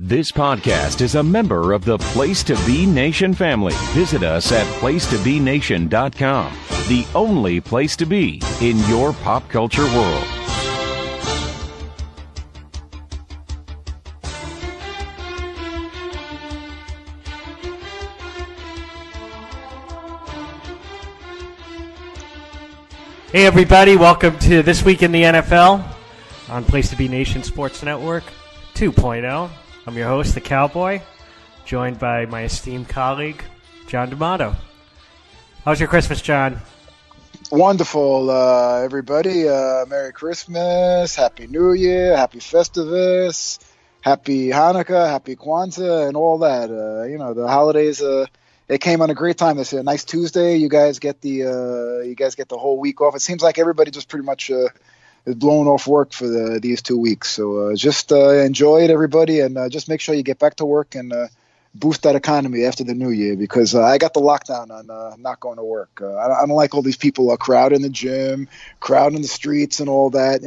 This podcast is a member of the Place to Be Nation family. Visit us at placetobenation.com, the only place to be in your pop culture world. Hey everybody, welcome to This Week in the NFL on Place to Be Nation Sports Network 2.0. I'm your host, the Cowboy, joined by my esteemed colleague, John D'Amato. How's your Christmas, John? Wonderful, everybody. Merry Christmas, Happy New Year, Happy Festivus, Happy Hanukkah, Happy Kwanzaa, and all that. The holidays. It came on a great time this year. Nice Tuesday. You guys get the whole week off. It seems like everybody just pretty much is blown off work for these 2 weeks. So just enjoy it, everybody, and just make sure you get back to work and boost that economy after the new year, because I got the lockdown on not going to work. I don't like all these people crowding the gym, crowding the streets and all that.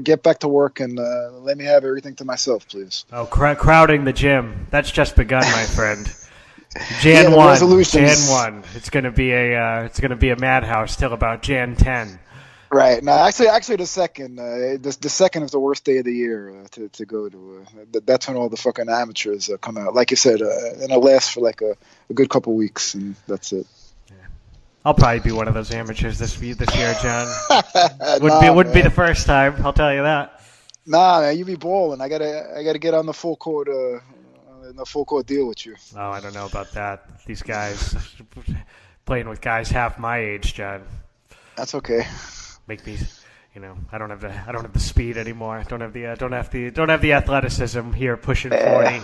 Get back to work and let me have everything to myself, please. Oh, crowding the gym. That's just begun, my friend. Jan 1. It's going to be a madhouse till about Jan 10. Right. No, actually, the second is the worst day of the year to go to. That's when all the fucking amateurs come out. Like you said, and it lasts for like a good couple weeks, and that's it. Yeah. I'll probably be one of those amateurs this year, John. Wouldn't be the first time. I'll tell you that. Nah, man, you be balling. I gotta get on the full court. In a full court deal with you. Oh, I don't know about that. These guys playing with guys half my age, John. That's okay. Make me, I don't have the speed anymore. Don't have the athleticism here pushing 40.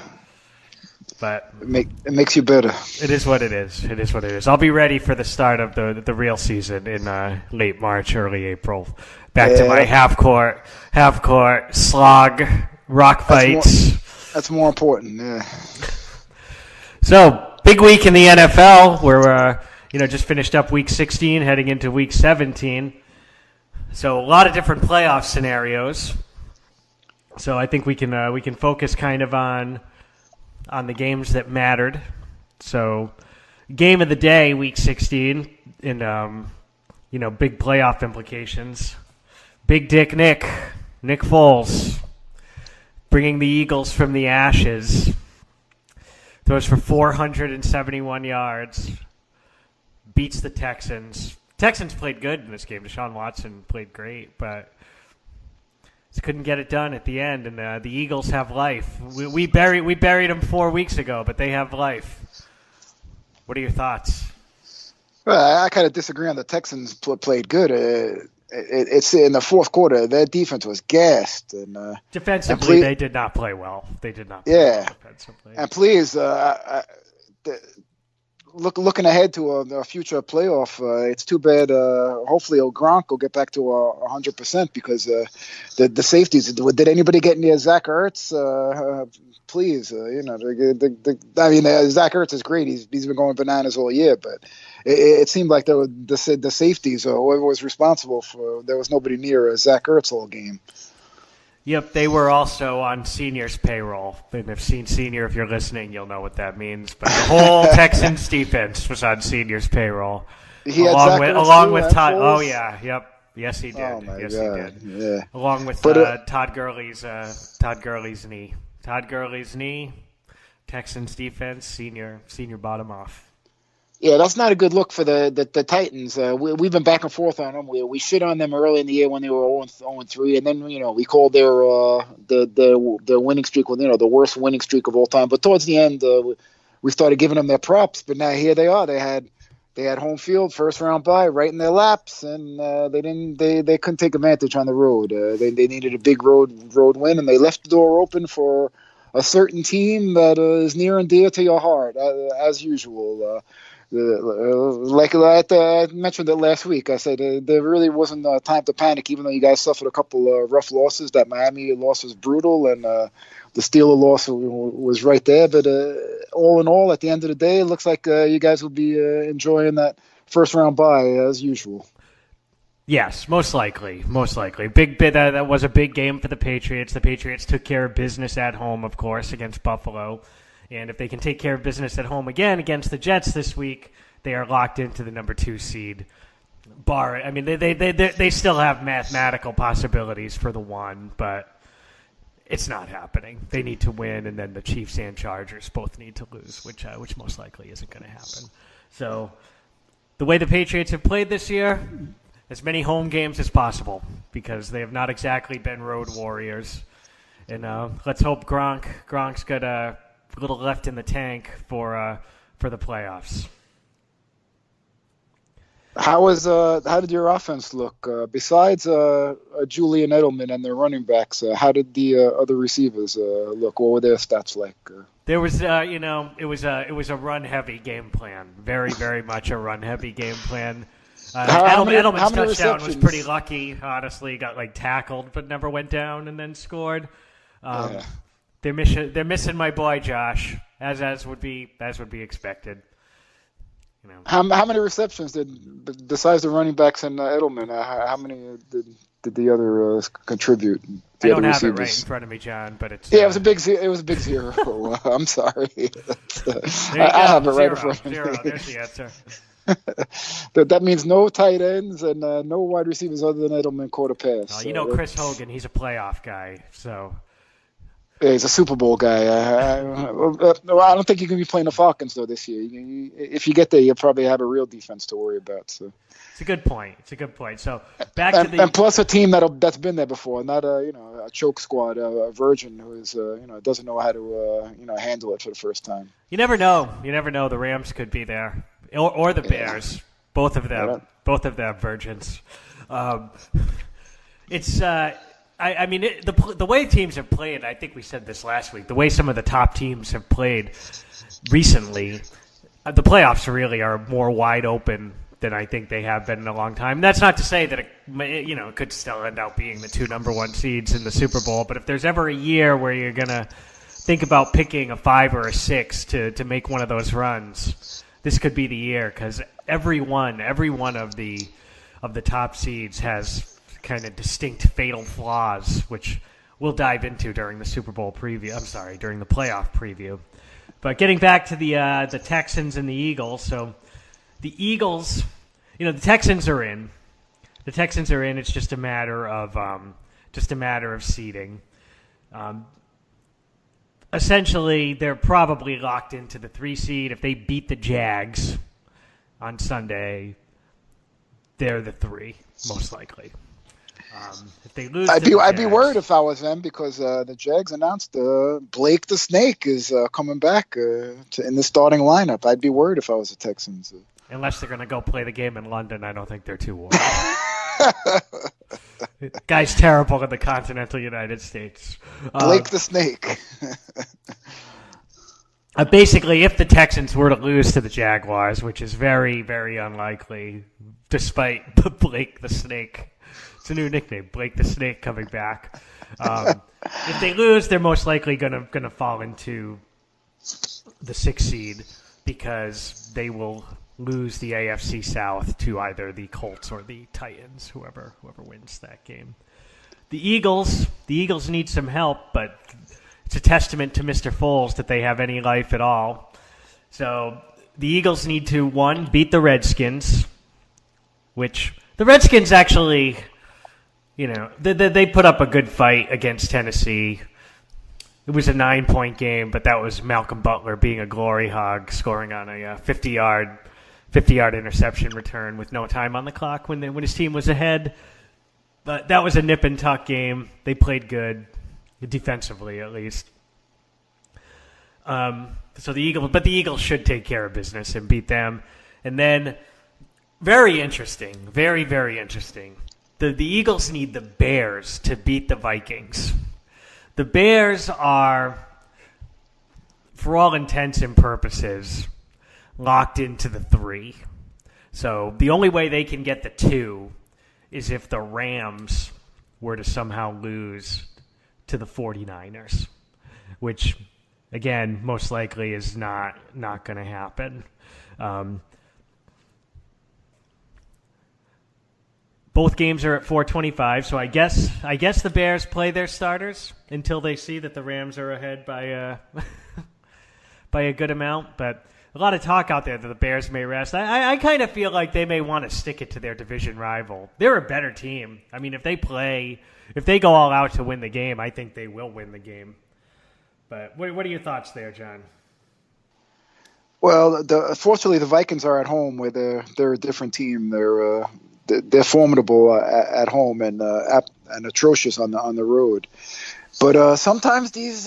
But it makes you better. It is what it is. I'll be ready for the start of the real season in late March, early April. Back to my half court slog rock fights. That's more important, yeah. So, big week in the NFL. We're just finished up Week 16, heading into Week 17. So, a lot of different playoff scenarios. So, I think we can focus kind of on the games that mattered. So, game of the day, Week 16, in big playoff implications. Big Dick Nick Foles, bringing the Eagles from the ashes. Throws for 471 yards. Beats the Texans. Texans played good in this game. Deshaun Watson played great, but just couldn't get it done at the end. And the Eagles have life. We buried them 4 weeks ago, but they have life. What are your thoughts? Well, I kind of disagree on the Texans played good. It's in the fourth quarter. Their defense was gassed, and defensively they did not play well. They did not play well defensively. And please, looking ahead to a future playoff, it's too bad. Hopefully, Gronk will get back to 100%, because the safeties. Did anybody get near Zach Ertz? Please, Zach Ertz is great. He's been going bananas all year, but it seemed like the safeties, or whoever was responsible there was nobody near Zach Ertz all game. Yep, they were also on Senior's payroll. And if Senior, if you're listening, you'll know what that means. But the whole Texans defense was on Senior's payroll, along with Todd. Oh yeah, yep. Yes, he did. Oh my God. He did. Yeah. Along with Todd Gurley's knee. Todd Gurley's knee. Texans defense. Senior bottom off. Yeah, that's not a good look for the Titans. We've been back and forth on them. We shit on them early in the year when they were 0-3, and then we called their winning streak, the worst winning streak of all time. But towards the end, we started giving them their props. But now here they are. They had home field, first round bye, right in their laps, and they couldn't take advantage on the road. They needed a big road win, and they left the door open for a certain team that is near and dear to your heart, as usual. Like I mentioned it last week, I said there really wasn't time to panic, even though you guys suffered a couple rough losses. That Miami loss was brutal, and the Steelers loss was right there. But all in all, at the end of the day, it looks like you guys will be enjoying that first round bye as usual. Yes, most likely. Big bit that was a big game for the Patriots. The Patriots took care of business at home, of course, against Buffalo. And if they can take care of business at home again against the Jets this week, they are locked into the number 2 seed. They still have mathematical possibilities for the 1, but it's not happening. They need to win, and then the Chiefs and Chargers both need to lose, which most likely isn't going to happen. So the way the Patriots have played this year, as many home games as possible, because they have not exactly been road warriors. And let's hope Gronk's got a little left in the tank for the playoffs. How did your offense look besides Julian Edelman and their running backs? How did the other receivers look? What were their stats like? There was, it was a run-heavy game plan. Very, very much a run-heavy game plan. Edelman's touchdown was pretty lucky. Honestly, got tackled but never went down and then scored. They're missing my boy Josh, as would be expected. How many receptions did, besides the running backs and Edelman? How many did the other contribute? I don't have it right in front of me, John, but it's it was a big zero. I'm sorry. I have it right in front of me. Zero. There's the answer. That means no tight ends and no wide receivers other than Edelman caught a pass. Chris Hogan, he's a playoff guy, so. Yeah, he's a Super Bowl guy. I don't think you can be playing the Falcons though this year. If you get there, you'll probably have a real defense to worry about. So it's a good point. So back to the and plus a team that's been there before, not a choke squad, a virgin who is doesn't know how to handle it for the first time. You never know. The Rams could be there, or the Bears. Both of them. Both of them virgins. It's. The way teams have played, I think we said this last week, the way some of the top teams have played recently, the playoffs really are more wide open than I think they have been in a long time. That's not to say that it could still end up being the 2 number 1 seeds in the Super Bowl, but if there's ever a year where you're going to think about picking a 5 or a 6 to make one of those runs, this could be the year, because every one of the top seeds has kind of distinct fatal flaws, which we'll dive into during the Super Bowl preview. I'm sorry, during the playoff preview. But getting back to the Texans and the Eagles. So the Eagles, the Texans are in. It's just a matter of seeding. Essentially, they're probably locked into the 3 seed. If they beat the Jags on Sunday, they're the 3, most likely. If they lose, I'd be worried if I was them, because the Jags announced Blake the Snake is coming back in the starting lineup. I'd be worried if I was the Texans. Unless they're going to go play the game in London, I don't think they're too worried. Guy's terrible in the continental United States. Blake the Snake. Basically, if the Texans were to lose to the Jaguars, which is very, very unlikely, despite Blake the Snake. It's a new nickname, Blake the Snake, coming back. If they lose, they're most likely gonna fall into the 6th seed, because they will lose the AFC South to either the Colts or the Titans, whoever wins that game. The Eagles need some help, but it's a testament to Mr. Foles that they have any life at all. So the Eagles need to, 1, beat the Redskins, which the Redskins actually... they put up a good fight against Tennessee. It was a 9-point game, but that was Malcolm Butler being a glory hog, scoring on a 50-yard interception return with no time on the clock when his team was ahead. But that was a nip and tuck game. They played good, defensively at least. So the Eagles should take care of business and beat them. And then, very interesting, very, very interesting. The Eagles need the Bears to beat the Vikings. The Bears are, for all intents and purposes, locked into the 3. So the only way they can get the 2 is if the Rams were to somehow lose to the 49ers, which, again, most likely is not going to happen. Both games are at 4:25, so I guess the Bears play their starters until they see that the Rams are ahead by by a good amount. But a lot of talk out there that the Bears may rest. I kind of feel like they may want to stick it to their division rival. They're a better team. I mean, if they go all out to win the game, I think they will win the game. But what are your thoughts there, John? Well, fortunately, the Vikings are at home, where they're a different team. They're formidable at home and atrocious on the road. But sometimes these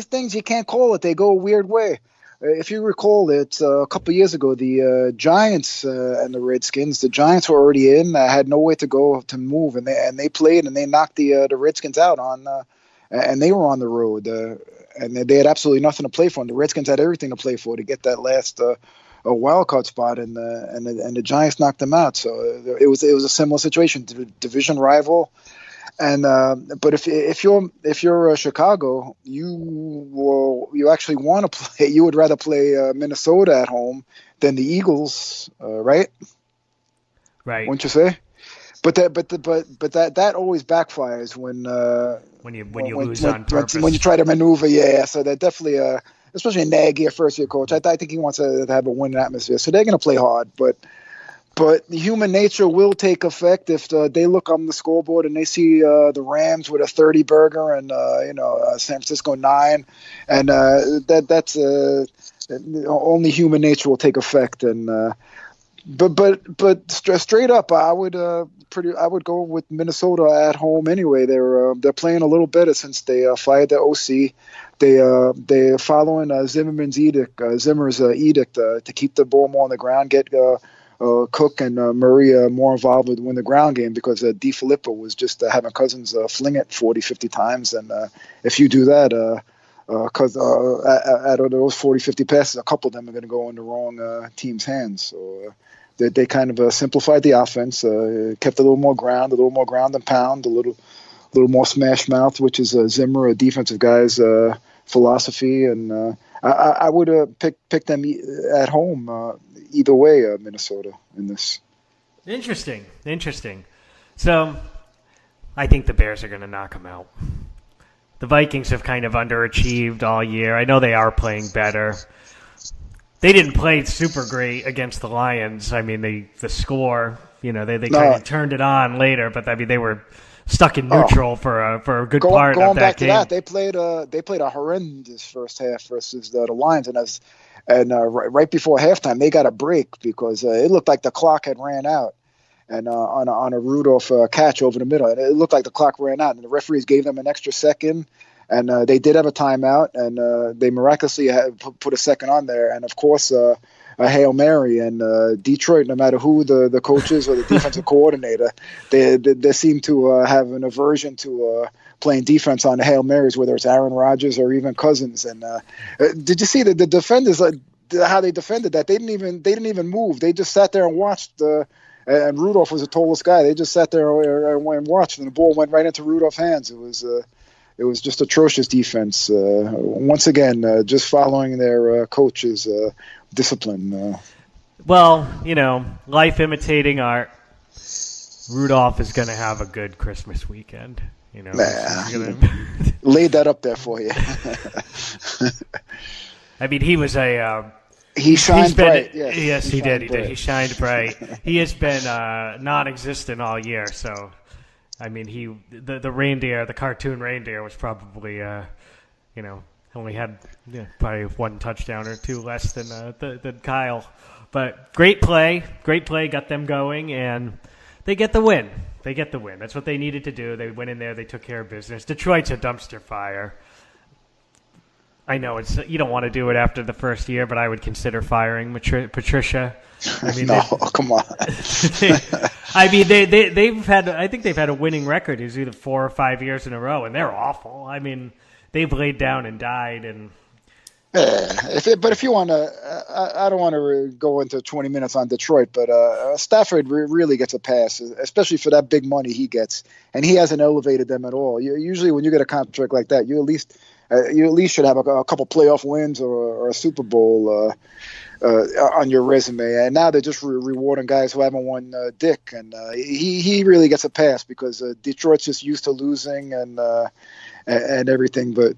things you can't call it. They go a weird way. If you recall, it's a couple of years ago, the Giants and the Redskins. The Giants were already in, had nowhere to go to move, and they played and they knocked the Redskins out and they were on the road, and they had absolutely nothing to play for. And the Redskins had everything to play for to get that last a wild card spot, and the Giants knocked them out. So it was a similar situation, division rival. And but if you're Chicago, you actually want to play. You would rather play Minnesota at home than the Eagles, right? Right. Wouldn't you say? But that always backfires when you lose on purpose. When you try to maneuver, yeah. So that definitely, especially a Nagy, a first-year coach, I think he wants to have a winning atmosphere. So they're going to play hard, but human nature will take effect if they look on the scoreboard and they see the Rams with a 30 burger and San Francisco 9, and that's only human nature will take effect. And but straight up, I would go with Minnesota at home anyway. They're playing a little better since they fired the OC. They're following Zimmer's edict to keep the ball more on the ground, get Cook and Murray more involved with win the ground game, because DeFilippo was just having Cousins fling it 40, 50 times. And if you do that, because out of those 40, 50 passes, a couple of them are going to go in the wrong team's hands. So they kind of simplified the offense, kept a little more ground and pound, a little more smash mouth, which is Zimmer, a defensive guy's philosophy. And I would pick them at home either way, Minnesota in this. Interesting. So I think the Bears are going to knock them out. The Vikings have kind of underachieved all year. I know they are playing better. They didn't play super great against the Lions. I mean, the score, they kind of turned it on later, but I mean, they were stuck in neutral for a good part of that game. Going back to that, they played a horrendous first half versus the Lions, and right before halftime they got a break because it looked like the clock had ran out, and on a Rudolph catch over the middle, and it looked like the clock ran out, and the referees gave them an extra second, and they did have a timeout, and they miraculously put a second on there, and of course a Hail Mary. And Detroit, no matter who the coach is or the defensive coordinator, they seem to have an aversion to playing defense on the Hail Marys, whether it's Aaron Rodgers or even Cousins. And did you see the defenders, how they defended that? They didn't even move. They just sat there and watched. And Rudolph was the tallest guy. They just sat there and watched, and the ball went right into Rudolph's hands. It was just atrocious defense. Once again, just following their coach's discipline. Well, life imitating art. Rudolph is going to have a good Christmas weekend. Laid that up there for you. I mean, he was he shined bright. Yes, he did. He shined bright. He has been non-existent all year. So, I mean, the reindeer, the cartoon reindeer, was probably only had probably one touchdown or two less than Kyle. But great play, got them going, and they get the win. That's what they needed to do. They went in there, they took care of business. Detroit's a dumpster fire. I know you don't want to do it after the first year, but I would consider firing Patricia. I mean, come on. I mean, they've had a winning record. It's either 4 or 5 years in a row, and they're awful. I mean, they've laid down and died, and. But if you want to, I don't want to go into 20 minutes on Detroit, but Stafford really gets a pass, especially for that big money he gets, and he hasn't elevated them at all. Usually, when you get a contract like that, you at least should have a couple playoff wins or a Super Bowl. on your resume. And now they're just rewarding guys who haven't won dick, and he really gets a pass because Detroit's just used to losing and everything. But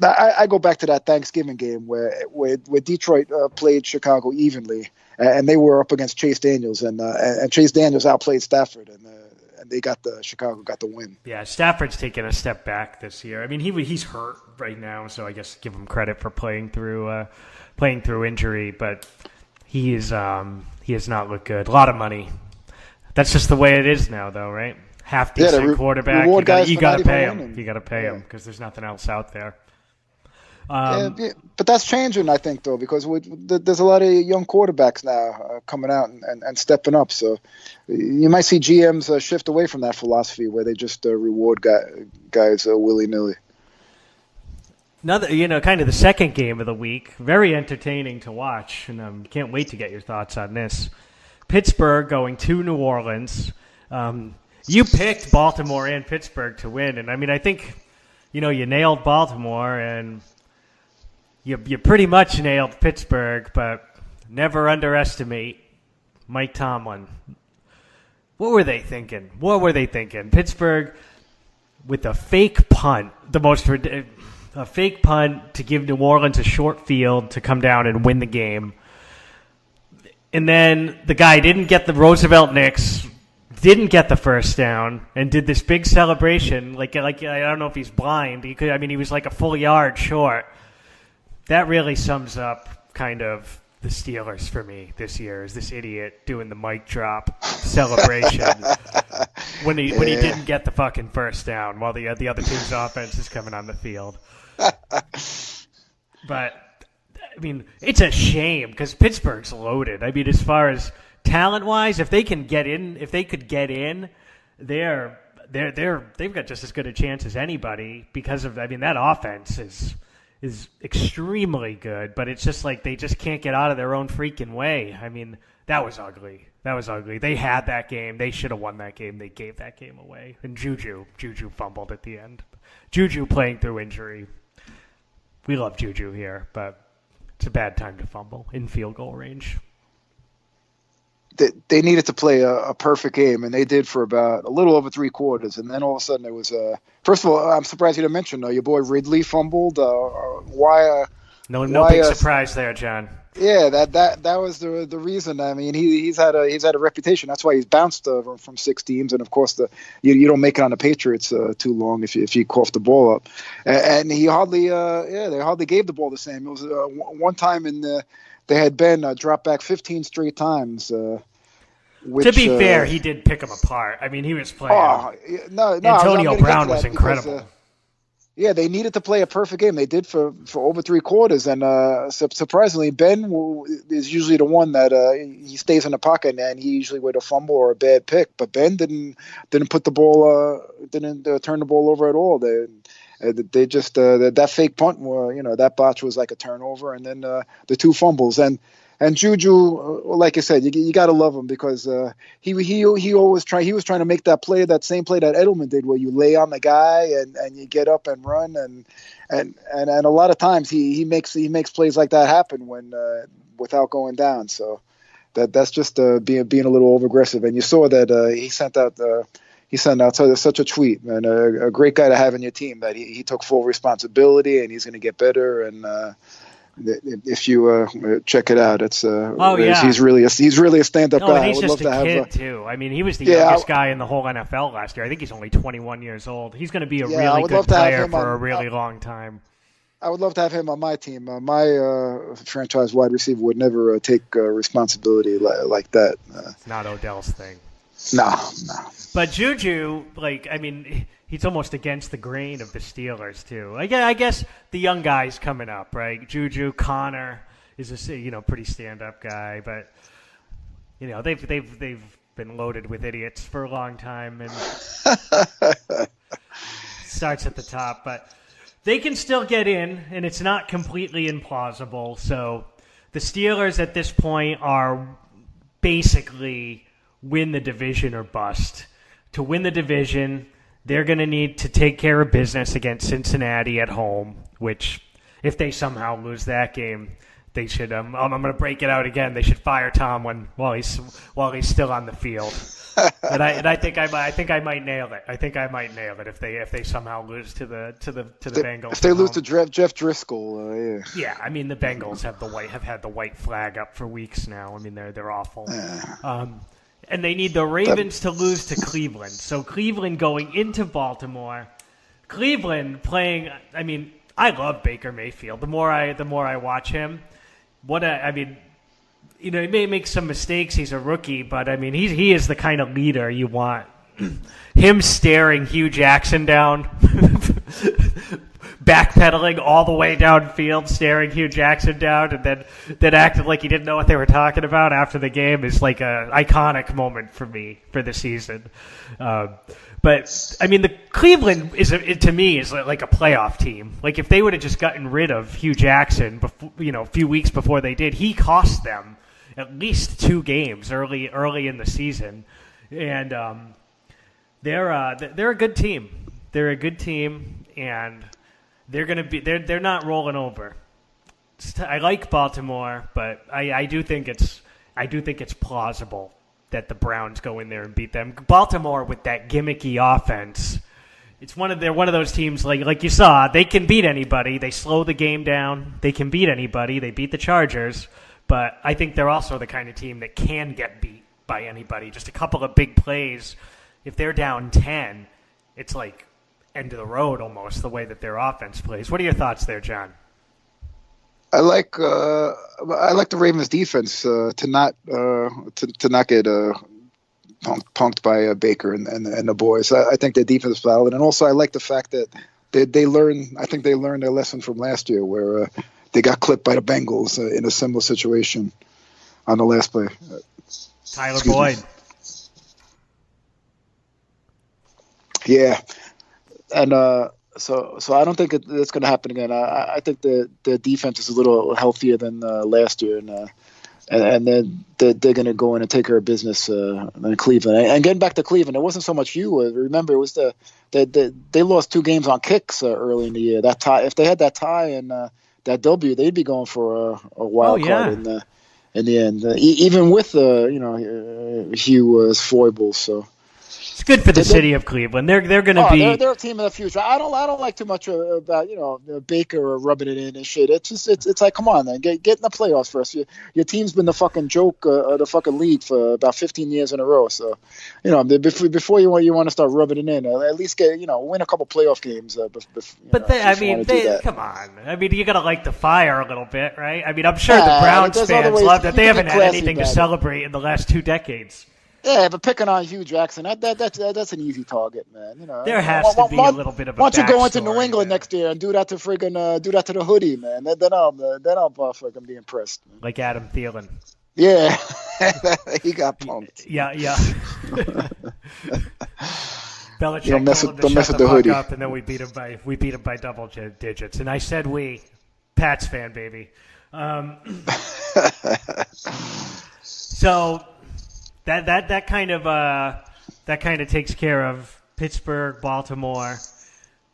I go back to that Thanksgiving game where Detroit played Chicago evenly, and they were up against Chase Daniels, and Chase Daniels outplayed Stafford, and Chicago got the win. Yeah, Stafford's taken a step back this year. I mean, he's hurt right now, so I guess give him credit for playing through injury, but he is not looked good. A lot of money. That's just the way it is now, though, right? Half decent quarterback. You got to pay him. You got to pay him because there's nothing else out there. But that's changing, I think, though, because there's a lot of young quarterbacks now coming out and stepping up. So you might see GMs shift away from that philosophy where they just reward guys willy-nilly. Another, kind of the second game of the week, very entertaining to watch, and can't wait to get your thoughts on this. Pittsburgh going to New Orleans. You picked Baltimore and Pittsburgh to win, and I mean, I think, you nailed Baltimore, and you pretty much nailed Pittsburgh, but never underestimate Mike Tomlin. What were they thinking? Pittsburgh with a fake punt, a fake punt to give New Orleans a short field to come down and win the game. And then the guy Roosevelt Nix didn't get the first down and did this big celebration. Like I don't know if he's blind. He was like a full yard short. That really sums up kind of the Steelers for me this year, is this idiot doing the mic drop celebration when he didn't get the fucking first down while the other team's offense is coming on the field. But I mean, it's a shame because Pittsburgh's loaded. I mean, as far as talent-wise, if they could get in, they've got just as good a chance as anybody because of, that offense is extremely good, but it's just like they just can't get out of their own freaking way. I mean, that was ugly. They had that game. They should have won that game. They gave that game away. And Juju fumbled at the end. Juju playing through injury. We love Juju here, but it's a bad time to fumble in field goal range. They needed to play a perfect game, and they did for about a little over 3 quarters. And then all of a sudden it was first of all, I'm surprised you didn't mention, your boy Ridley fumbled. No big surprise there, John. Yeah, that was the reason. I mean, he's had a reputation. That's why he's bounced from 6 teams, and of course you don't make it on the Patriots too long if you cough the ball up. And he hardly they hardly gave the ball the same. It was one time they had been dropped back 15 straight times. To be fair, he did pick them apart. I mean, he was playing. Antonio Brown was incredible. They needed to play a perfect game. They did for over 3 quarters, and surprisingly, Ben is usually the one that he stays in the pocket, and he usually with a fumble or a bad pick. But Ben didn't put the ball, didn't turn the ball over at all. They just that fake punt, that botch was like a turnover, and then the 2 fumbles and Juju, like I said, you got to love him because he was trying to make that same play that Edelman did, where you lay on the guy and you get up and run, and a lot of times he makes plays like that happen when without going down. So that's just being a little over aggressive. And you saw that he sent out such a tweet, and a great guy to have in your team, that he took full responsibility and he's going to get better. And if you check it out, it's he's really a stand-up guy. And he's just a kid too. I mean, he was the youngest guy in the whole NFL last year. I think he's only 21 years old. He's going to be a really good player for a really long time. I would love to have him on my team. My franchise wide receiver would never take responsibility like that. It's not Odell's thing. No. But Juju, he's almost against the grain of the Steelers too. I guess the young guys coming up, right? Juju, Connor is a pretty stand-up guy, but they've been loaded with idiots for a long time, and starts at the top, but they can still get in, and it's not completely implausible. So the Steelers at this point are basically win the division or bust. To win the division, they're going to need to take care of business against Cincinnati at home, which if they somehow lose that game, they should. I'm going to break it out again. They should fire Tom while he's still on the field. And I think I might nail it. I think I might nail it if they somehow lose to the Bengals. If they lose to Jeff Driscoll, yeah. Yeah, I mean the Bengals have had the white flag up for weeks now. I mean they're awful. And they need the Ravens to lose to Cleveland. So Cleveland going into Baltimore. Cleveland playing. I mean, I love Baker Mayfield. The more I watch him, he may make some mistakes. He's a rookie, but I mean, he is the kind of leader you want. Him staring Hugh Jackson down, backpedaling all the way downfield, staring Hugh Jackson down, and then acting like he didn't know what they were talking about after the game is like a iconic moment for me for the season. But I mean, the Cleveland to me is like a playoff team. Like if they would have just gotten rid of Hugh Jackson, before, a few weeks before they did, he cost them at least 2 games early in the season, and they're a good team. They're a good team, and they're not rolling over. I like Baltimore, but I do think it's plausible that the Browns go in there and beat them. Baltimore with that gimmicky offense, they're one of those teams like you saw. They can beat anybody. They slow the game down. They can beat anybody. They beat the Chargers. But I think they're also the kind of team that can get beat by anybody. Just a couple of big plays. If they're down 10, it's like end of the road almost, the way that their offense plays. What are your thoughts there, John? I like the Ravens defense to not get punked by Baker and the boys. I think their defense is valid, and also I like the fact that they learned. I think they learned their lesson from last year where they got clipped by the Bengals in a similar situation on the last play. Tyler Boyd. Yeah, and so I don't think it's going to happen again. I think the defense is a little healthier than last year, and then they're going to go in and take care of business in Cleveland. And getting back to Cleveland, it wasn't so much you. Remember, it was they lost 2 games on kicks early in the year. That tie, if they had that tie and that W, they'd be going for a wild card in the end, even with Hugh's foibles. So. It's good for the city of Cleveland. They're going to be. They're a team of the future. I don't like too much about Baker rubbing it in and shit. It's like, come on, then get in the playoffs first. Your team's been the fucking joke of the fucking league for about 15 years in a row. So, before you want to start rubbing it in, at least win a couple playoff games. Come on. I mean, you got to like the fire a little bit, right? I mean, I'm sure the Browns fans love that. They haven't had anything to celebrate in the last 2 decades. Yeah, but picking on Hugh Jackson, that's an easy target, man. There has to be a little bit of a. Why don't you go into New England next year and do that to the hoodie, man? Then I'll fucking be impressed. Man. Like Adam Thielen. Yeah, he got punked. Yeah. Belichick don't mess told him to with shut the fuck hoodie. up, and then we beat him by double digits. And I said we, Pats fan, baby. So. That kind of takes care of Pittsburgh, Baltimore.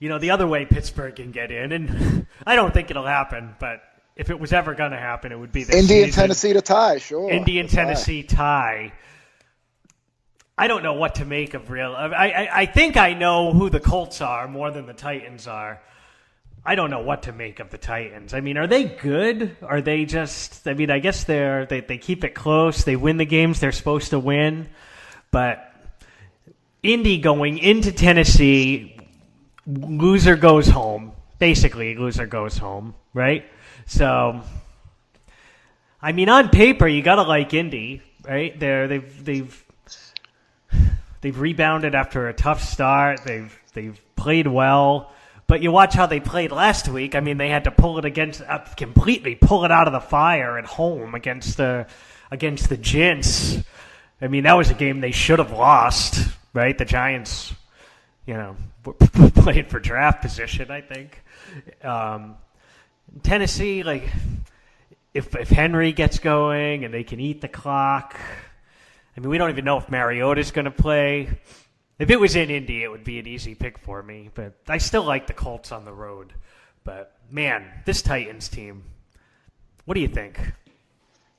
The other way Pittsburgh can get in, and I don't think it'll happen, but if it was ever going to happen, it would be this Indy and season. Tennessee to tie, sure. Indy and Tennessee tie. I don't know what to make of real. I think I know who the Colts are more than the Titans are. I don't know what to make of the Titans. I mean, are they good? Are they just? I mean, I guess they keep it close. They win the games they're supposed to win. But Indy going into Tennessee, loser goes home. Basically, loser goes home, right? So, I mean, on paper, you gotta like Indy, right? They've rebounded after a tough start. They've played well. But you watch how they played last week. I mean, they had to completely pull it out of the fire at home against the Giants. I mean, that was a game they should have lost, right? The Giants, were playing for draft position, I think. Tennessee, like, if Henry gets going and they can eat the clock. I mean, we don't even know if Mariota's going to play. If it was in Indy, it would be an easy pick for me. But I still like the Colts on the road. But, man, this Titans team, What do you think?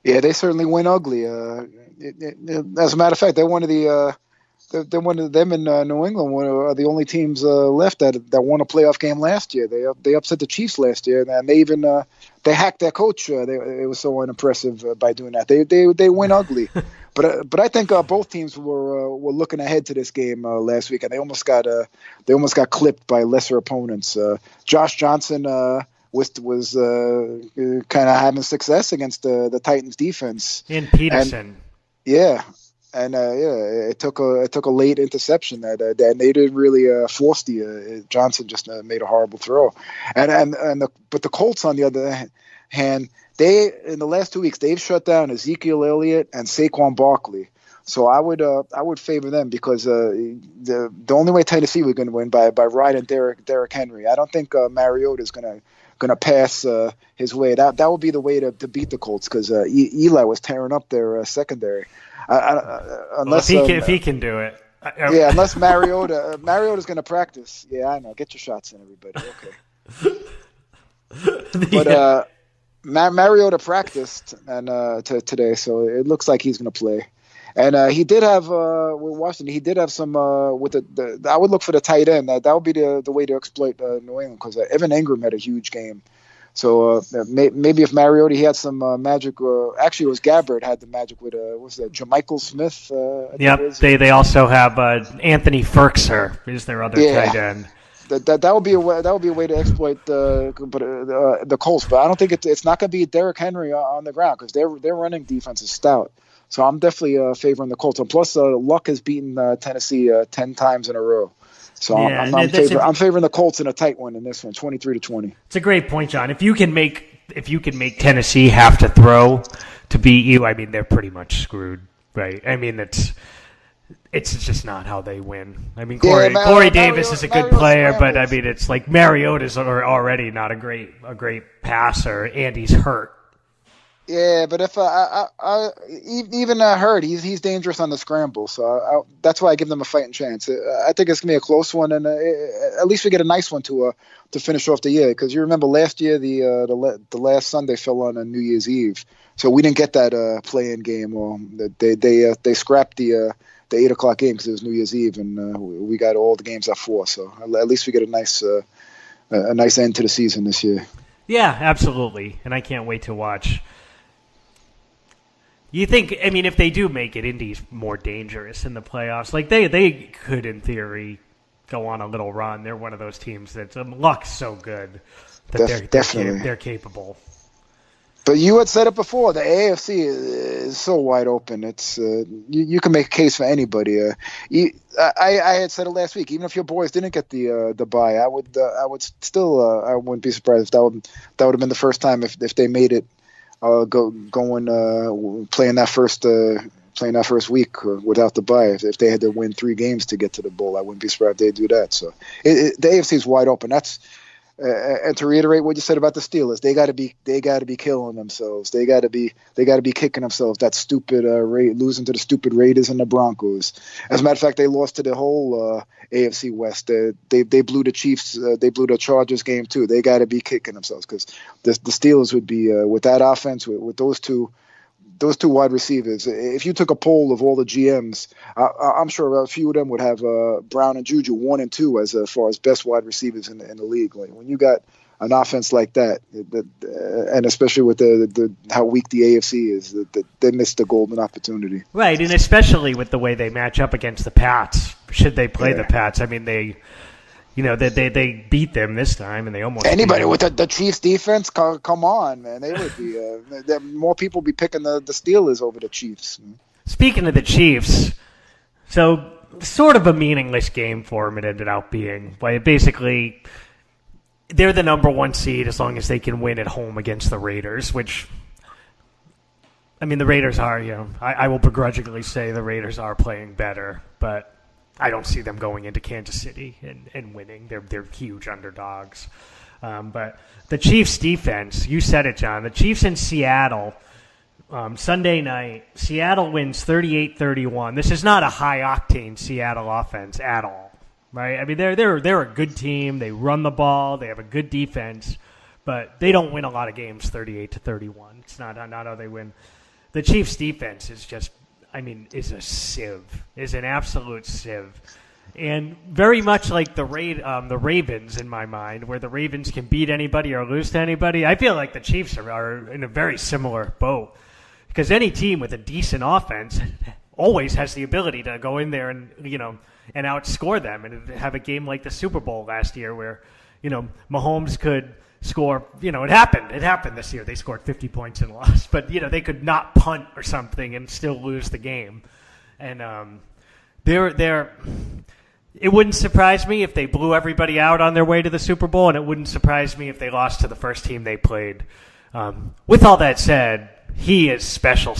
Yeah, they certainly win ugly. As a matter of fact, they're one of them in New England are the only teams left that won a playoff game last year. They upset the Chiefs last year, and they even they hacked their coach. It was so unimpressive by doing that. They win ugly, but I think both teams were looking ahead to this game last week, and they almost got clipped by lesser opponents. Josh Johnson was kind of having success against the Titans defense. And Peterson. And it took a late interception that they didn't really force Johnson just made a horrible throw, but the Colts on the other hand, they in the last 2 weeks they've shut down Ezekiel Elliott and Saquon Barkley. So I would favor them because the only way Tennessee was going to win by riding Derrick Henry. I don't think Mariota is going to pass his way. That would be the way to beat the Colts because Eli was tearing up their secondary. Unless if he can do it, unless Mariota's going to practice. Yeah, I know. Get your shots in, everybody. Okay. But Mariota practiced today, so it looks like he's going to play. And he did have with Washington. He did have some with the. I would look for the tight end. That would be the way to exploit New England because Evan Ingram had a huge game. So maybe if Mariota, he had some magic. Actually, it was Gabbard had the magic with what's that? Jermichael Smith. Yep. They also have Anthony Ferkser is their other tight end. That would be a way to exploit the Colts, but I don't think it's not going to be Derrick Henry on the ground because their running defense is stout. So I'm definitely favoring the Colts. And plus, Luck has beaten Tennessee 10 times in a row. So I'm favoring the Colts in a tight one in this one, 23-20. It's a great point, John. If you can make Tennessee have to throw to beat you, I mean they're pretty much screwed, right? I mean it's just not how they win. I mean Corey Davis is a good player, but I mean it's like Mariota's already not a great passer, and he's hurt. Yeah, but if even Hurd, he's dangerous on the scramble, so that's why I give them a fighting chance. I think it's gonna be a close one, and at least we get a nice one to finish off the year. Because you remember last year the last Sunday fell on a New Year's Eve, so we didn't get that play-in game. Well, they scrapped the 8 o'clock game because it was New Year's Eve, and we got all the games at 4. So at least we get a nice end to the season this year. Yeah, absolutely, and I can't wait to watch. You think, I mean, if they do make it, Indy's more dangerous in the playoffs. Like, they could, in theory, go on a little run. They're one of those teams that luck's so good that they're capable. But you had said it before, the AFC is so wide open. It's you can make a case for anybody. I had said it last week. Even if your boys didn't get the bye, I would still I wouldn't be surprised if that would have been the first time if they made it. Playing that first week without the bye. If they had to win 3 games to get to the bowl, I wouldn't be surprised if they do that. So the AFC is wide open. That's and to reiterate what you said about the Steelers, they got to be killing themselves. They got to be kicking themselves. That stupid losing to the stupid Raiders and the Broncos. As a matter of fact, they lost to the whole AFC West. They blew the Chiefs. They blew the Chargers game too. They got to be kicking themselves because the Steelers would be with that offense with those two wide receivers. If you took a poll of all the GMs, I'm sure a few of them would have Brown and Juju 1 and 2 as far as best wide receivers in the league. Like when you got an offense like that, and especially with the how weak the AFC is, they missed the golden opportunity. Right, and especially with the way they match up against the Pats. Should they play the Pats? I mean, they beat them this time, and they almost anybody with the Chiefs defense. Come on, man, they would be. More people be picking the Steelers over the Chiefs. Speaking of the Chiefs, so sort of a meaningless game for them. It ended up being. Basically, they're the number 1 seed as long as they can win at home against the Raiders. Which, I mean, the Raiders are. I will begrudgingly say the Raiders are playing better, but I don't see them going into Kansas City and winning. They're huge underdogs. But the Chiefs' defense, you said it, John. The Chiefs in Seattle, Sunday night, Seattle wins 38-31. This is not a high-octane Seattle offense at all, right? I mean, they're a good team. They run the ball. They have a good defense. but they don't win a lot of games 38-31. It's not how they win. The Chiefs' defense is just, is a sieve, is an absolute sieve. And very much like the Ravens in my mind, where the Ravens can beat anybody or lose to anybody, I feel like the Chiefs are in a very similar boat. Because any team with a decent offense always has the ability to go in there and outscore them and have a game like the Super Bowl last year where, Mahomes could score, it happened this year. They scored 50 points and lost, but, they could not punt or something and still lose the game. And it wouldn't surprise me if they blew everybody out on their way to the Super Bowl, and it wouldn't surprise me if they lost to the first team they played. With all that said, he is special.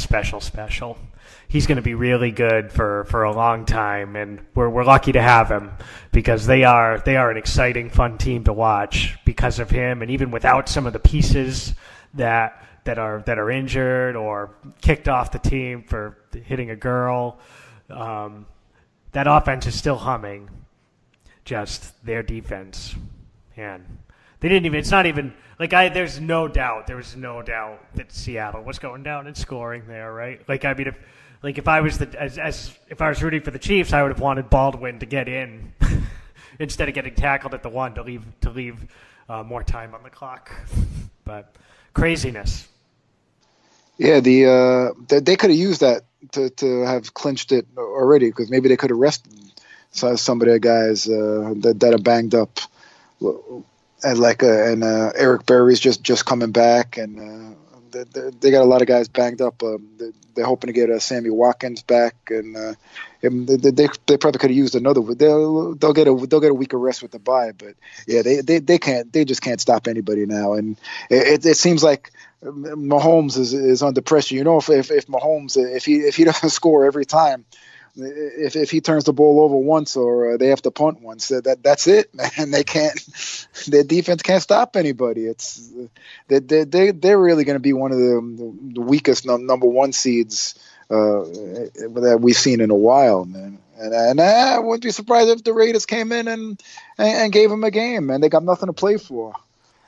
He's going to be really good for a long time, and we're lucky to have him because they are an exciting, fun team to watch because of him, and even without some of the pieces that are injured or kicked off the team for hitting a girl, that offense is still humming. Just their defense, man. They didn't even. It's not even like There was no doubt that Seattle was going down and scoring there, right? If I was rooting for the Chiefs, I would have wanted Baldwin to get in instead of getting tackled at the 1 to leave more time on the clock. But craziness. Yeah, they could have used that to have clinched it already, because maybe they could have rested some of their guys that are banged up. And Eric Berry's just coming back, and they got a lot of guys banged up. They're hoping to get Sammy Watkins back, and they probably could have used another. They'll get a week of rest with the bye, but yeah, they just can't stop anybody now, and it seems like Mahomes is under pressure. If Mahomes if he doesn't score every time. If he turns the ball over once or they have to punt once, that's it, man. Their defense can't stop anybody. They're really going to be one of the weakest number one seeds that we've seen in a while, man. And I wouldn't be surprised if the Raiders came in and gave them a game, man. They got nothing to play for.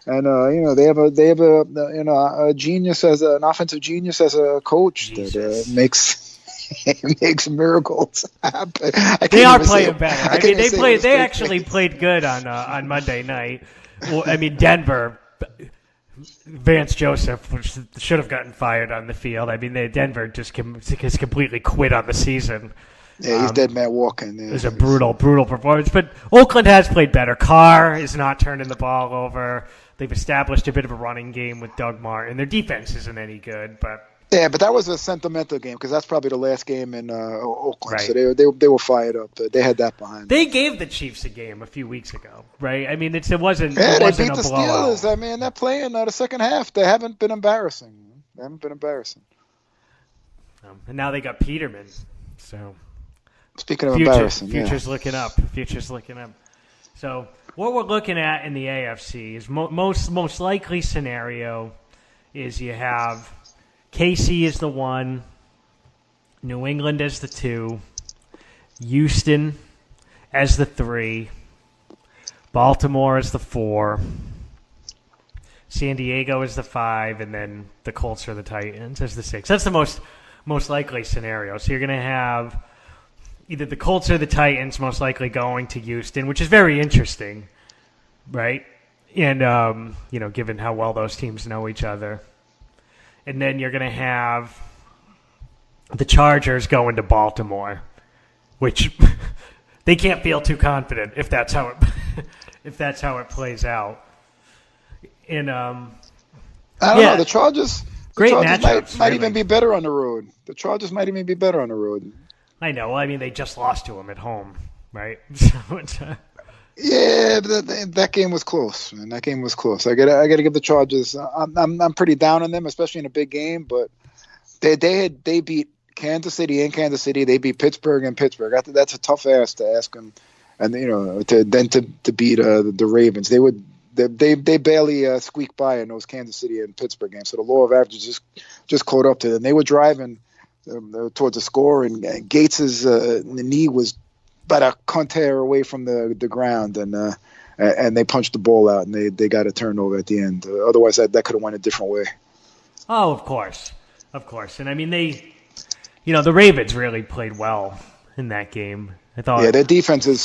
And they have a genius an offensive genius as a coach that makes. It makes miracles happen. They are playing better. They actually played good on Monday night. Well, Denver, Vance Joseph should have gotten fired on the field. Denver just has completely quit on the season. Yeah, he's dead man walking. It was a brutal performance. But Oakland has played better. Carr is not turning the ball over. They've established a bit of a running game with Doug Martin. Their defense isn't any good, but. Yeah, but that was a sentimental game because that's probably the last game in Oakland. Right. So they were fired up. They had that behind. They gave the Chiefs a game a few weeks ago, right? It wasn't. Yeah, it they wasn't beat a the blowout. Steelers. They're playing the second half. They haven't been embarrassing. And now they got Peterman. So speaking of embarrassing, future's looking up. Future's looking up. So what we're looking at in the AFC is most likely scenario is you have. KC is the 1, New England as the 2, Houston as the 3, Baltimore as the 4, San Diego as the 5, and then the Colts or the Titans as the 6. That's the most likely scenario. So you're going to have either the Colts or the Titans most likely going to Houston, which is very interesting, right? And, given how well those teams know each other. And then you're going to have the Chargers going to Baltimore, which they can't feel too confident if that's how it plays out. And I don't know. The Chargers might even be better on the road. The Chargers might even be better on the road. I know. They just lost to them at home, right? So it's. Yeah, but that game was close, man. That game was close. I got to give the Chargers. I'm pretty down on them, especially in a big game. But they beat Kansas City in Kansas City. They beat Pittsburgh in Pittsburgh. That's a tough ask to ask them, and to beat the Ravens. They barely squeaked by in those Kansas City and Pittsburgh games. So the law of averages just caught up to them. They were driving towards the score, and Gates's knee was about a contact away from the ground, and and they punched the ball out, and they got a turnover at the end. Otherwise, that could have went a different way. Oh, of course. And I mean, the Ravens really played well in that game. I thought. Yeah, their defense is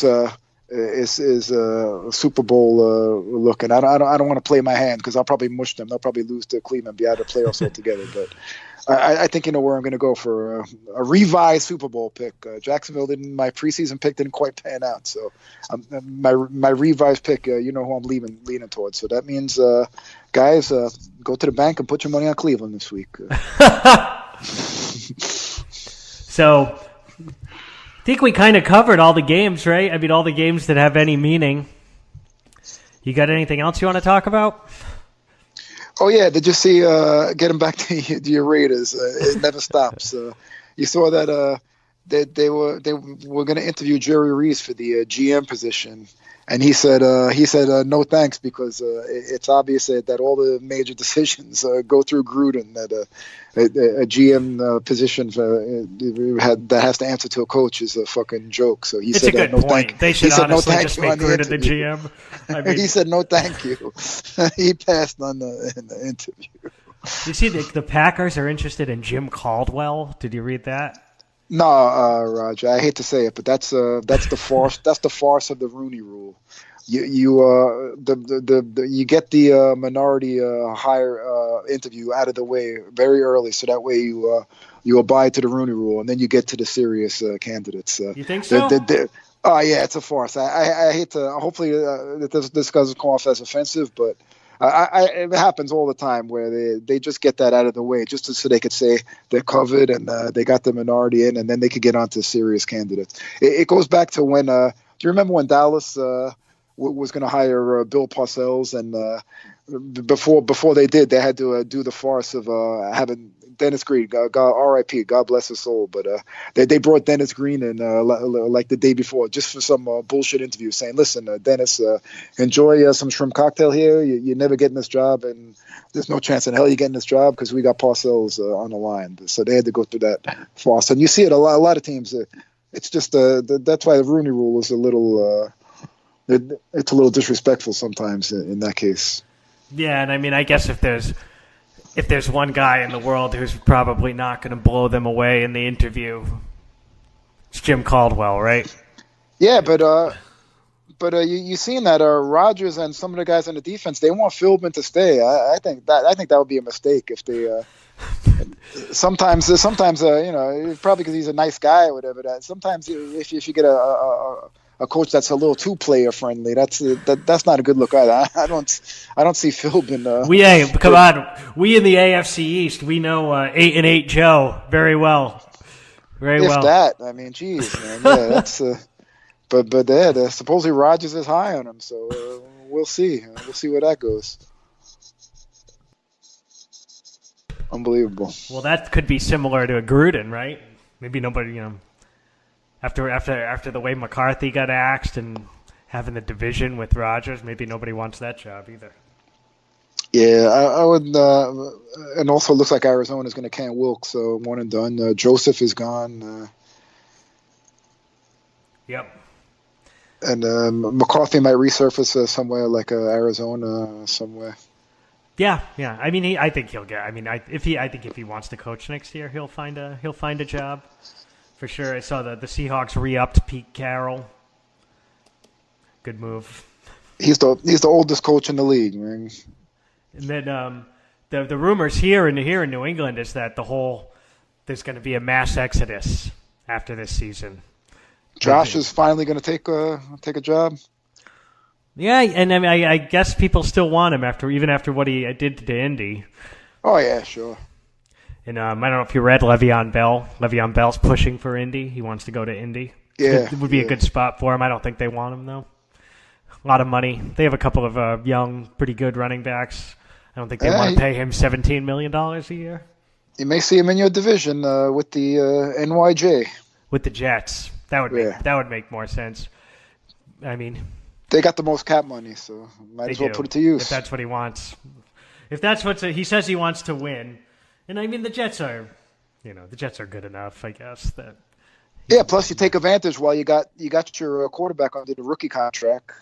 Super Bowl looking. I don't want to play my hand because I'll probably mush them. They'll probably lose to Cleveland, be out of the playoffs altogether. But I think you know where I'm going to go for a revised Super Bowl pick. Jacksonville my preseason pick didn't quite pan out, so my revised pick, you know who I'm leaning towards. So that means, guys, go to the bank and put your money on Cleveland this week. So, I think we kind of covered all the games, right? I mean, all the games that have any meaning. You got anything else you want to talk about? Oh yeah, did you see? Getting back to your Raiders, it never stops. You saw that they were going to interview Jerry Reese for the GM position, and he said no thanks because it's obvious that all the major decisions go through Gruden. That a GM position that has to answer to a coach is a fucking joke. So it's a good no point. Thank. They should honestly just make Gruden the GM. I mean, he said no thank you. He passed on in the interview. You see, the Packers are interested in Jim Caldwell. Did you read that? No, Roger. I hate to say it, but that's the farce. That's the farce of the Rooney Rule. You get the minority hire interview out of the way very early, so that way you abide to the Rooney Rule, and then you get to the serious candidates. You think so? Oh yeah, it's a farce. I hate to. Hopefully, this doesn't come off as offensive, but it happens all the time where they just get that out of the way just so they could say they're covered and they got the minority in, and then they could get on to serious candidates. It goes back to when. Do you remember when Dallas was going to hire Bill Parcells, and before they did, they had to do the farce of having Dennis Green, God R.I.P., God bless his soul, but they brought Dennis Green in like the day before just for some bullshit interview saying, listen, Dennis, enjoy some shrimp cocktail here. You're never getting this job, and there's no chance in hell you're getting this job because we got Parcells on the line. So they had to go through that farce. And you see it a lot of teams. It's just that's why the Rooney Rule is a little it's a little disrespectful sometimes in that case. Yeah, and I mean, I guess if there's one guy in the world who's probably not going to blow them away in the interview, it's Jim Caldwell, right? Yeah, but you seen that Rodgers and some of the guys on the defense, they want Philbin to stay. I think that would be a mistake if they. Sometimes probably because he's a nice guy or whatever. That sometimes if you get a coach that's a little too player friendly, that's not a good look either. I don't see Philbin. Come on, we in the AFC East, we know 8-8 Joe very well, If that, I mean, geez, man, yeah, that's. But supposedly Rodgers is high on him, so we'll see. We'll see where that goes. Unbelievable. Well, that could be similar to a Gruden, right? Maybe nobody, after the way McCarthy got axed and having the division with Rodgers, maybe nobody wants that job either. Yeah, I would. And also, it looks like Arizona is going to can Wilkes, so one and done. Joseph is gone. Yep. And McCarthy might resurface somewhere like Arizona somewhere. Yeah. I mean, I think he'll get. I mean, I think if he wants to coach next year, he'll find a job for sure. I saw the Seahawks re-upped Pete Carroll. Good move. He's the oldest coach in the league, man. And then the rumors here in New England is that there's going to be a mass exodus after this season. Josh is finally going to take a job. Yeah, and I mean, I guess people still want him even after what he did to Indy. Oh yeah, sure. And I don't know if you read Le'Veon Bell. Le'Veon Bell's pushing for Indy. He wants to go to Indy. Yeah, it would be a good spot for him. I don't think they want him though. A lot of money. They have a couple of young, pretty good running backs. I don't think they want to pay him $17 million a year. You may see him in your division with the NYJ. With the Jets. That would make more sense. I mean, they got the most cap money, so might as well put it to use. If that's what he wants. If that's he says he wants to win. And I mean, the Jets are good enough, I guess. That. Yeah, plus you take advantage while you got your quarterback under the rookie contract.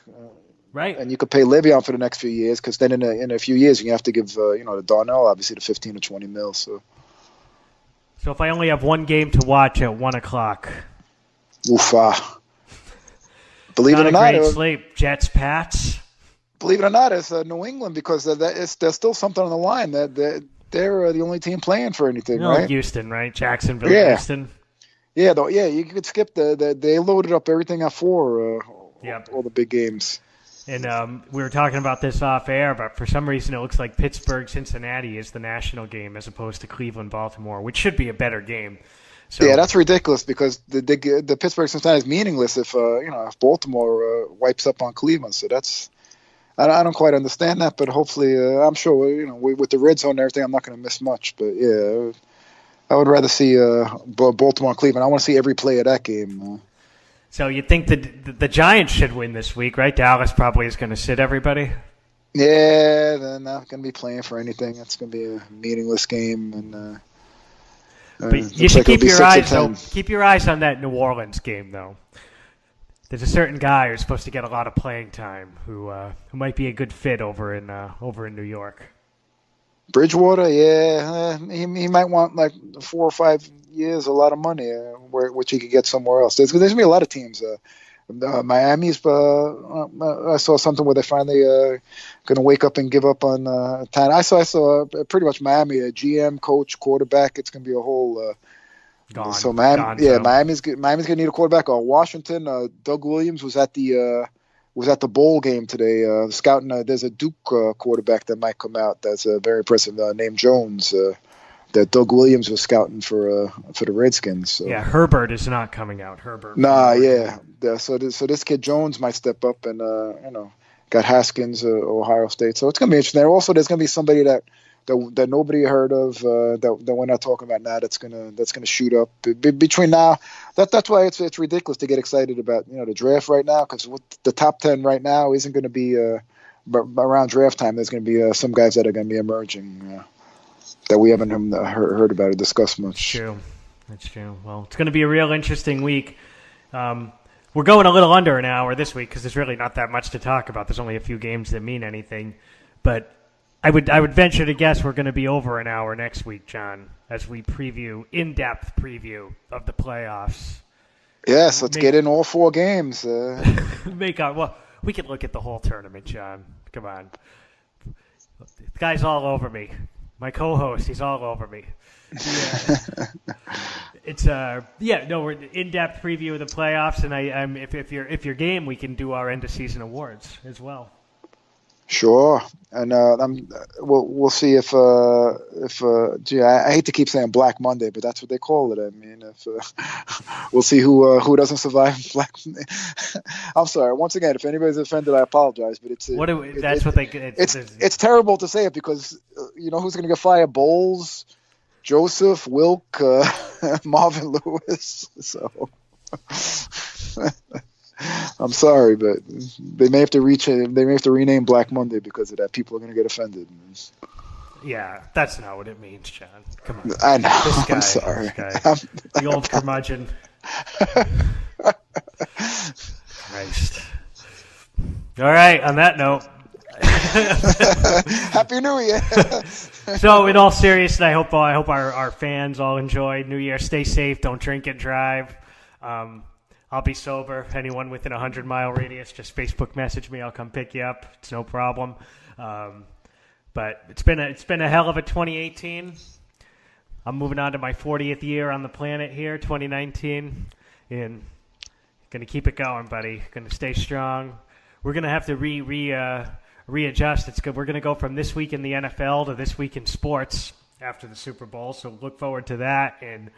Right. And you could pay Le'Veon for the next few years, because then in a few years you have to give the Darnell obviously the 15 or 20 mil. So if I only have one game to watch at 1:00, believe it or not, great sleep. Jets, Pats. Believe it or not, it's New England, because there's still something on the line. That they're the only team playing for anything, right? Houston, right? Jacksonville, Houston. Yeah, though. Yeah, you could skip they loaded up everything at 4. All the big games. And we were talking about this off air, but for some reason it looks like Pittsburgh-Cincinnati is the national game as opposed to Cleveland-Baltimore, which should be a better game. So, yeah, that's ridiculous, because the Pittsburgh-Cincinnati is meaningless if Baltimore wipes up on Cleveland. So I don't quite understand that, but hopefully I'm sure with the red zone and everything, I'm not going to miss much. But yeah, I would rather see Baltimore and Cleveland. I want to see every play of that game. So you think the Giants should win this week, right? Dallas probably is going to sit everybody. Yeah, they're not going to be playing for anything. It's going to be a meaningless game, and but you should keep your eyes on that New Orleans game, though. There's a certain guy who's supposed to get a lot of playing time who might be a good fit over in New York. Bridgewater, yeah, he might want like 4 or 5 years, a lot of money, which he could get somewhere else. There's going to be a lot of teams. Miami's. I saw something where they're finally going to wake up and give up on time. I saw pretty much Miami, a GM, coach, quarterback. It's going to be a whole. Gone. So Miami's going to need a quarterback. Washington, Doug Williams was at the bowl game today, scouting. There's a Duke quarterback that might come out. That's very impressive, named Jones. That Doug Williams was scouting for the Redskins. So. Yeah, Herbert is not coming out. Herbert. Nah, yeah. So this kid Jones might step up, and got Haskins, Ohio State. So it's gonna be interesting. Also, there's gonna be somebody that nobody heard of, that we're not talking about now. That's gonna shoot up between now. That's why it's ridiculous to get excited about the draft right now, because the top 10 right now isn't going to be around draft time. There's going to be some guys that are going to be emerging that we haven't heard about or discussed much. That's true. Well, it's going to be a real interesting week. We're going a little under an hour this week because there's really not that much to talk about. There's only a few games that mean anything, but I would venture to guess we're going to be over an hour next week, John, as we in-depth preview of the playoffs. Yes, let's get in all 4 games. We can look at the whole tournament, John. Come on. The guy's all over me. My co-host, he's all over me. Yeah. We're in-depth preview of the playoffs, and if you're game, we can do our end-of-season awards as well. Sure, and we'll see if I hate to keep saying Black Monday, but that's what they call it. I mean, we'll see who doesn't survive Black Monday. I'm sorry. Once again, if anybody's offended, I apologize, but it's terrible to say it, because who's going to get fired? Bowles, Joseph, Wilk, Marvin Lewis. So. I'm sorry, but they may have to rename Black Monday because of that. People are going to get offended. Yeah, that's not what it means, John. Come on. I know. I'm sorry. The old curmudgeon. Christ. All right, on that note. Happy New Year. So, in all seriousness, I hope our fans all enjoy New Year. Stay safe. Don't drink and drive. I'll be sober. Anyone within a 100-mile radius, just Facebook message me. I'll come pick you up. It's no problem. But it's been a hell of a 2018. I'm moving on to my 40th year on the planet here, 2019, and gonna keep it going, buddy. Gonna stay strong. We're gonna have to readjust. It's good. We're gonna go from this week in the NFL to this week in sports after the Super Bowl. So look forward to that in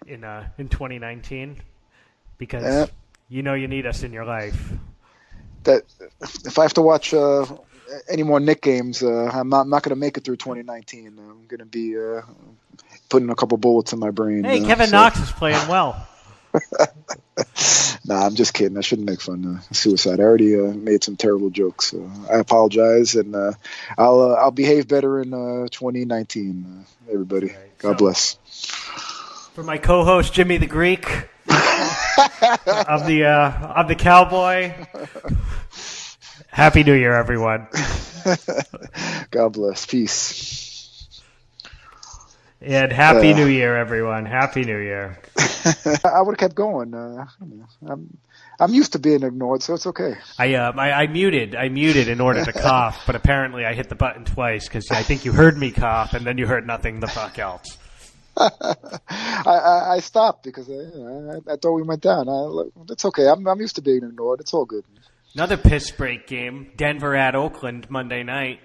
2019. Because you need us in your life. That if I have to watch any more Knick games, I'm not going to make it through 2019. I'm going to be putting a couple bullets in my brain. Hey, Kevin Knox is playing well. Nah, I'm just kidding. I shouldn't make fun of suicide. I already made some terrible jokes. So I apologize, and I'll behave better in 2019. Everybody, right. God bless. For my co-host Jimmy the Greek. of the Cowboy, Happy New Year, everyone. God bless. Peace. And Happy New Year, everyone. Happy New Year. I would have kept going. I'm used to being ignored, so it's okay. I muted in order to cough, but apparently I hit the button twice because I think you heard me cough and then you heard nothing the fuck else. I stopped because I thought we went down. It's okay. I'm used to being ignored. It's all good. Another piss break game. Denver at Oakland Monday night.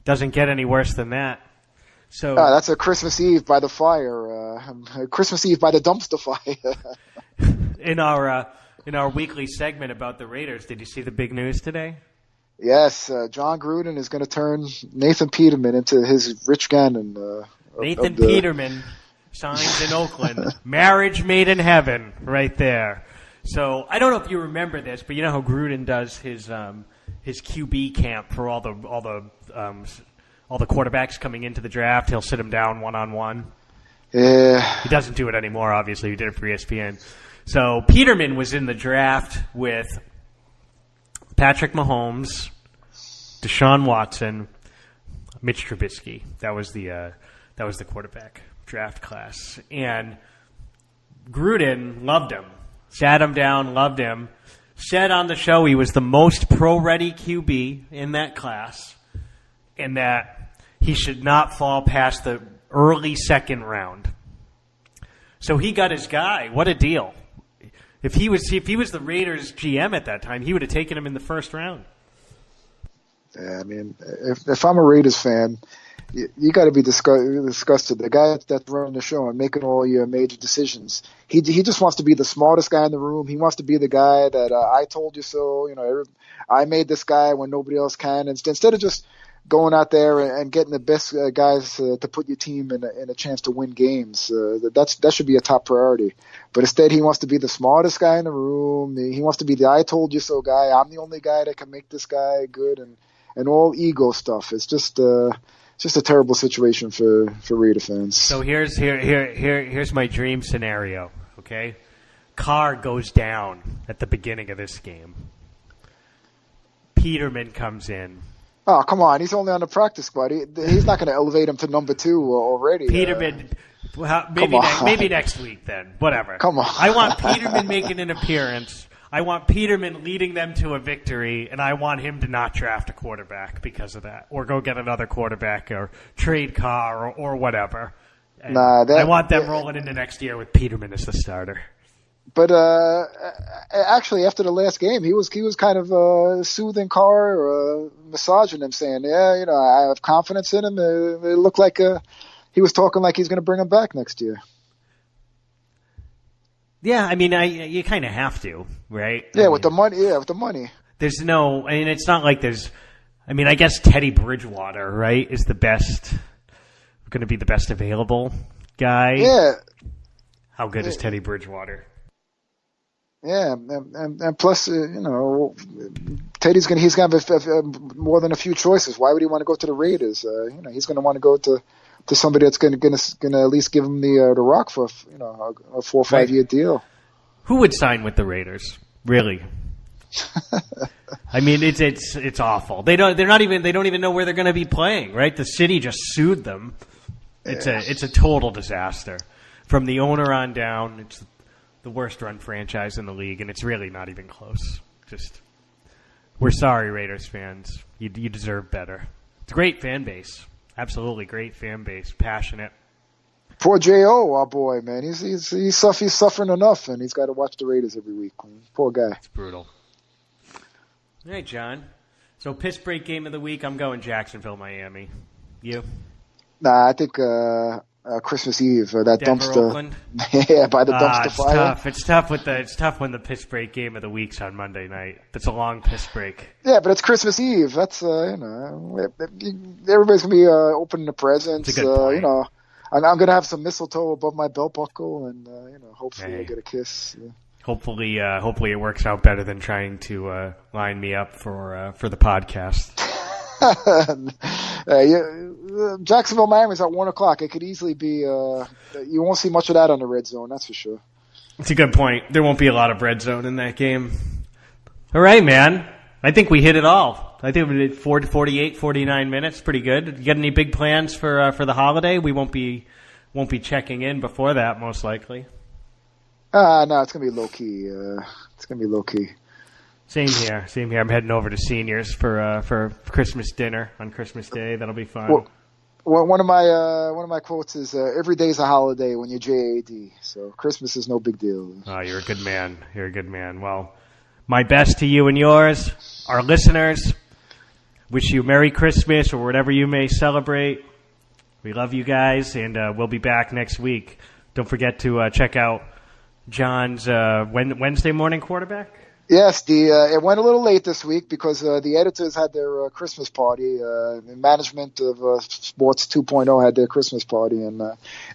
Doesn't get any worse than that. So that's a Christmas Eve by the fire. Christmas Eve by the dumpster fire. In our weekly segment about the Raiders, did you see the big news today? Yes, John Gruden is going to turn Nathan Peterman into his Rich Gannon. Nathan Peterman signs in Oakland. Marriage made in heaven, right there. So I don't know if you remember this, but you know how Gruden does his QB camp for all the quarterbacks coming into the draft. He'll sit them down one-on-one. Yeah. He doesn't do it anymore, obviously. He did it for ESPN. So Peterman was in the draft with Patrick Mahomes, Deshaun Watson, Mitch Trubisky. That was the quarterback draft class. And Gruden loved him. Sat him down, loved him. Said on the show he was the most pro-ready QB in that class and that he should not fall past the early second round. So he got his guy. What a deal. If he was the Raiders GM at that time, he would have taken him in the first round. Yeah, I mean, if I'm a Raiders fan, you got to be disgusted. The guy that's running the show and making all your major decisions, he just wants to be the smartest guy in the room. He wants to be the guy that I told you so. You know, I made this guy when nobody else can. Instead of just going out there and getting the best guys to put your team in a chance to win games, that should be a top priority. But instead, he wants to be the smartest guy in the room. He wants to be the I told you so guy. I'm the only guy that can make this guy good, and all ego stuff. It's just a terrible situation for Raider fans. So here's my dream scenario. Okay, Carr goes down at the beginning of this game. Peterman comes in. Oh, come on. He's only on the practice squad. He's not going to elevate him to number 2 already. Peterman, maybe next week then. Whatever. Come on. I want Peterman making an appearance. I want Peterman leading them to a victory, and I want him to not draft a quarterback because of that, or go get another quarterback, or trade Carr, or whatever. I want them rolling into next year with Peterman as the starter. But actually, after the last game, he was kind of soothing Carr, massaging him, saying, "Yeah, you know, I have confidence in him." It looked like he was talking like he's going to bring him back next year. Yeah, I mean, you kind of have to, right? Yeah, with the money. Yeah, with the money. There's no. I mean, it's not like there's. I mean, I guess Teddy Bridgewater, right, is going to be the best available guy. Yeah. How good is Teddy Bridgewater? Yeah, and plus, you know, Teddy's he's gonna have more than a few choices. Why would he want to go to the Raiders? You know, he's gonna want to go to somebody that's gonna at least give him the rock for a 4 or 5 year deal. Who would sign with the Raiders? Really? I mean, it's awful. They don't even know where they're going to be playing. Right? The city just sued them. It's a total disaster. From the owner on down, it's the worst run franchise in the league, and it's really not even close. Just, we're sorry, Raiders fans. You deserve better. It's a great fan base. Absolutely great fan base. Passionate. Poor J.O., our boy, man. He's suffering enough, and he's got to watch the Raiders every week. Poor guy. It's brutal. All right, John. So, piss break game of the week, I'm going Jacksonville, Miami. You? Nah, I think Christmas Eve, that Denver, dumpster. Oakland? Yeah, by the dumpster fire. Tough. It's tough when the piss break game of the week's on Monday night. It's a long piss break. Yeah, but it's Christmas Eve. That's everybody's gonna be opening the presents. It's a good point. You know, I'm gonna have some mistletoe above my belt buckle, and hopefully I get a kiss. Yeah. Hopefully it works out better than trying to line me up for the podcast. Jacksonville, Miami's at 1:00. It could easily be. You won't see much of that on the red zone. That's for sure. It's a good point. There won't be a lot of red zone in that game. All right, man. I think we hit it all. I think we did 48, 49 minutes. Pretty good. You got any big plans for the holiday? We won't be checking in before that, most likely. No, it's gonna be low key. It's gonna be low key. Same here. I'm heading over to Seniors for Christmas dinner on Christmas Day. That'll be fun. Well, one of my quotes is every day's a holiday when you're JAD. So Christmas is no big deal. Oh, you're a good man. Well, my best to you and yours, our listeners. Wish you Merry Christmas or whatever you may celebrate. We love you guys, and we'll be back next week. Don't forget to check out John's Wednesday morning quarterback. Yes, it went a little late this week because the editors had their Christmas party. The management of Sports 2.0 had their Christmas party, and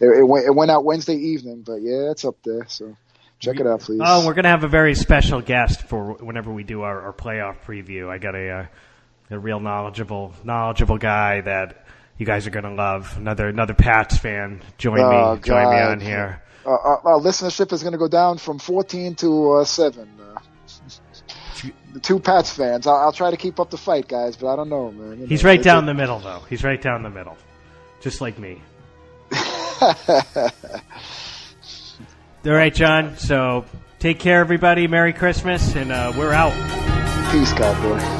it went out Wednesday evening. But yeah, it's up there, so check it out, please. Oh, we're gonna have a very special guest for whenever we do our playoff preview. I got a real knowledgeable guy that you guys are gonna love. Another Pats fan. Join me on here. Our listenership is going to go down from 14 to 7. The 2 Pats fans. I'll try to keep up the fight, guys, but I don't know, man. He's right down the middle, though. He's right down the middle, just like me. All right, John. So take care, everybody. Merry Christmas, and we're out. Peace, Cowboy.